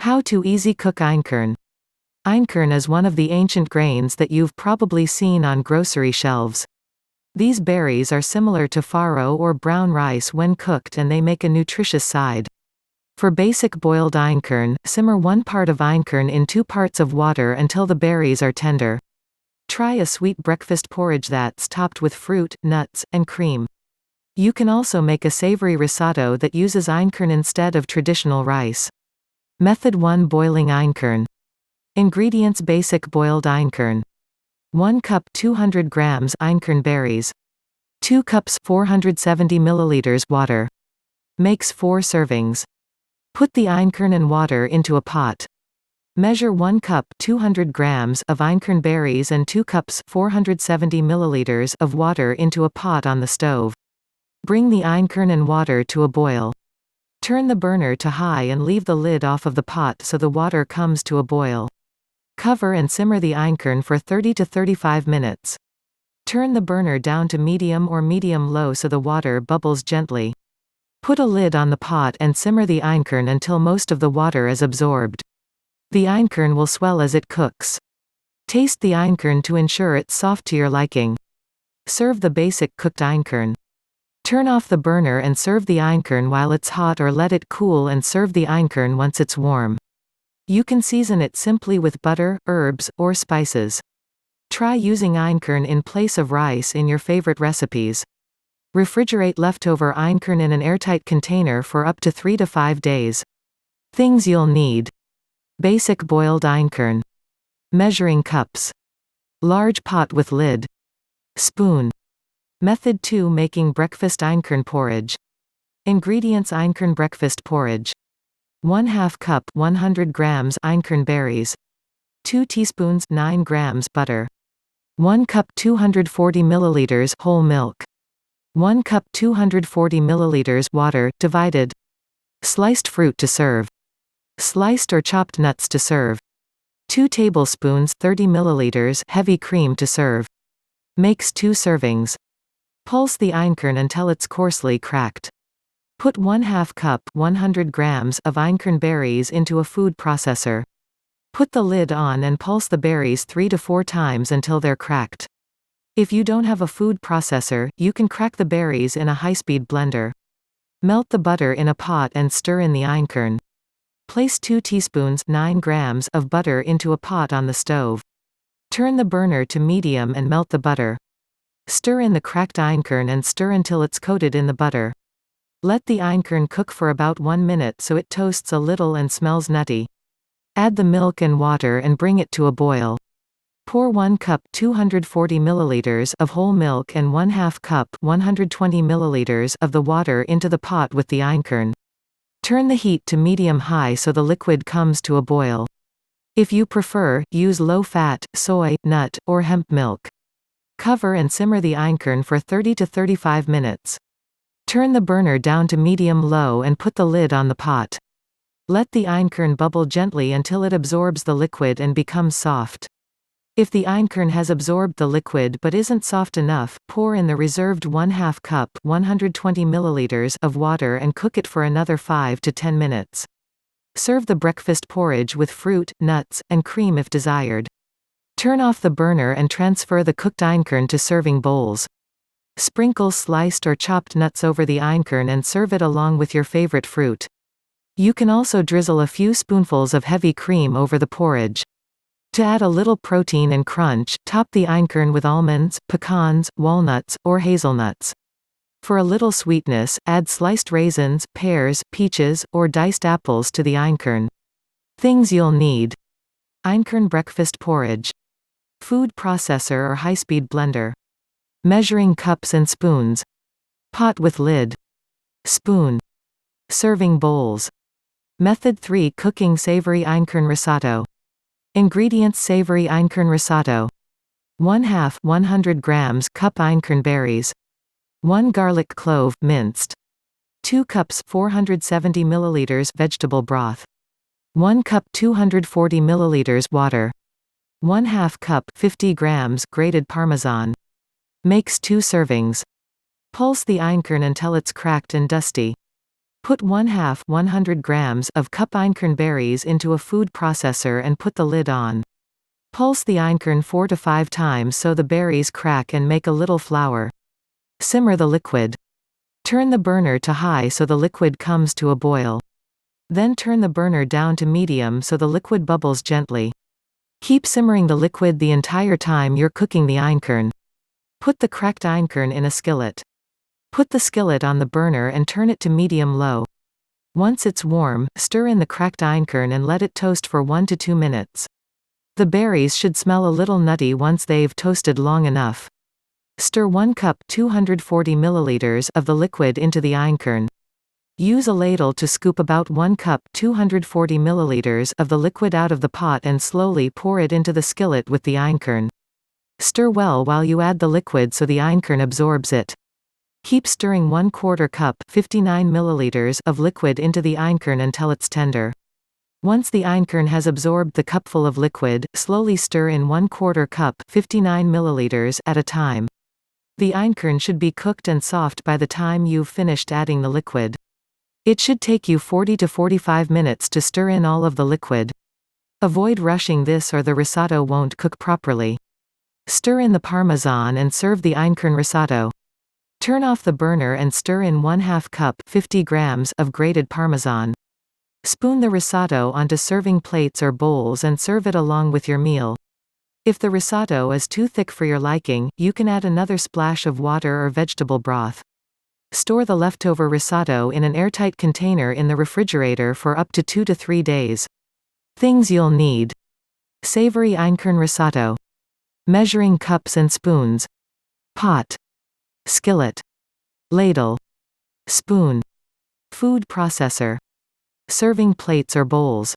How to easy cook Einkorn. Einkorn is one of the ancient grains that you've probably seen on grocery shelves. These berries are similar to farro or brown rice when cooked, and they make a nutritious side. For basic boiled Einkorn, simmer 1 part of Einkorn in 2 parts of water until the berries are tender. Try a sweet breakfast porridge that's topped with fruit, nuts, and cream. You can also make a savory risotto that uses Einkorn instead of traditional rice. Method 1: Boiling Einkorn. Ingredients: basic boiled Einkorn. 1 cup 200 grams Einkorn berries. 2 cups 470 milliliters water. Makes 4 servings. Put the Einkorn and water into a pot. Measure 1 cup 200 grams of Einkorn berries and 2 cups 470 milliliters of water into a pot on the stove. Bring the Einkorn and water to a boil. Turn the burner to high and leave the lid off of the pot so the water comes to a boil. Cover and simmer the Einkorn for 30 to 35 minutes. Turn the burner down to medium or medium-low so the water bubbles gently. Put a lid on the pot and simmer the Einkorn until most of the water is absorbed. The Einkorn will swell as it cooks. Taste the Einkorn to ensure it's soft to your liking. Serve the basic cooked Einkorn. Turn off the burner and serve the Einkorn while it's hot, or let it cool and serve the Einkorn once it's warm. You can season it simply with butter, herbs, or spices. Try using Einkorn in place of rice in your favorite recipes. Refrigerate leftover Einkorn in an airtight container for up to 3 to 5 days. Things you'll need. Basic boiled Einkorn. Measuring cups. Large pot with lid. Spoon. Method 2: Making breakfast Einkorn porridge. Ingredients: Einkorn breakfast porridge. 1/2 cup 100 grams Einkorn berries. 2 teaspoons 9 grams butter. 1 cup 240 milliliters whole milk. 1 cup 240 milliliters water, divided. Sliced fruit to serve. Sliced or chopped nuts to serve. 2 tablespoons 30 milliliters heavy cream to serve. Makes 2 servings. Pulse the Einkorn until it's coarsely cracked. Put 1/2 cup 100 grams of Einkorn berries into a food processor. Put the lid on and pulse the berries 3 to 4 times until they're cracked. If you don't have a food processor, you can crack the berries in a high-speed blender. Melt the butter in a pot and stir in the Einkorn. Place 2 teaspoons 9 grams of butter into a pot on the stove. Turn the burner to medium and melt the butter. Stir in the cracked Einkorn and stir until it's coated in the butter. Let the Einkorn cook for about 1 minute so it toasts a little and smells nutty. Add the milk and water and bring it to a boil. Pour 1 cup 240 milliliters of whole milk and 1/2 cup 120 milliliters of the water into the pot with the Einkorn. Turn the heat to medium-high so the liquid comes to a boil. If you prefer, use low-fat, soy, nut, or hemp milk. Cover and simmer the Einkorn for 30 to 35 minutes. Turn the burner down to medium-low and put the lid on the pot. Let the Einkorn bubble gently until it absorbs the liquid and becomes soft. If the Einkorn has absorbed the liquid but isn't soft enough, pour in the reserved 1/2 cup 120 milliliters of water and cook it for another 5 to 10 minutes. Serve the breakfast porridge with fruit, nuts, and cream if desired. Turn off the burner and transfer the cooked Einkorn to serving bowls. Sprinkle sliced or chopped nuts over the Einkorn and serve it along with your favorite fruit. You can also drizzle a few spoonfuls of heavy cream over the porridge. To add a little protein and crunch, top the Einkorn with almonds, pecans, walnuts, or hazelnuts. For a little sweetness, add sliced raisins, pears, peaches, or diced apples to the Einkorn. Things you'll need. Einkorn breakfast porridge. Food processor or high-speed blender. Measuring cups and spoons. Pot with lid. Spoon. Serving bowls. Method 3: Cooking savory Einkorn risotto. Ingredients: savory Einkorn risotto. 1/2 100 grams cup Einkorn berries. 1 garlic clove, minced. 2 cups 470 milliliters vegetable broth. 1 cup 240 milliliters water. 1/2 cup 50 grams grated Parmesan. Makes 2 servings. Pulse the Einkorn until it's cracked and dusty. Put 1/2 grams of cup einkorn berries into a food processor and put the lid on. Pulse the einkorn 4 to 5 times so the berries crack and make a little flour. Simmer the liquid. Turn the burner to high so the liquid comes to a boil. Then turn the burner down to medium so the liquid bubbles gently. Keep simmering the liquid the entire time you're cooking the einkorn. Put the cracked einkorn in a skillet. Put the skillet on the burner and turn it to medium-low. Once it's warm, stir in the cracked einkorn and let it toast for 1 to 2 minutes. The berries should smell a little nutty once they've toasted long enough. Stir 1 cup 240 milliliters of the liquid into the einkorn. Use a ladle to scoop about 1 cup 240 milliliters of the liquid out of the pot and slowly pour it into the skillet with the einkorn. Stir well while you add the liquid so the einkorn absorbs it. Keep stirring 1/4 cup 59 milliliters of liquid into the einkorn until it's tender. Once the einkorn has absorbed the cupful of liquid, slowly stir in 1/4 cup 59 milliliters at a time. The einkorn should be cooked and soft by the time you've finished adding the liquid. It should take you 40 to 45 minutes to stir in all of the liquid. Avoid rushing this or the risotto won't cook properly. Stir in the parmesan and serve the einkorn risotto. Turn off the burner and stir in 1/2 cup 50 grams of grated parmesan. Spoon the risotto onto serving plates or bowls and serve it along with your meal. If the risotto is too thick for your liking, you can add another splash of water or vegetable broth. Store the leftover risotto in an airtight container in the refrigerator for up to 2 to 3 days. Things you'll need: savory einkorn risotto, measuring cups and spoons, pot, skillet, ladle, spoon, food processor, serving plates or bowls.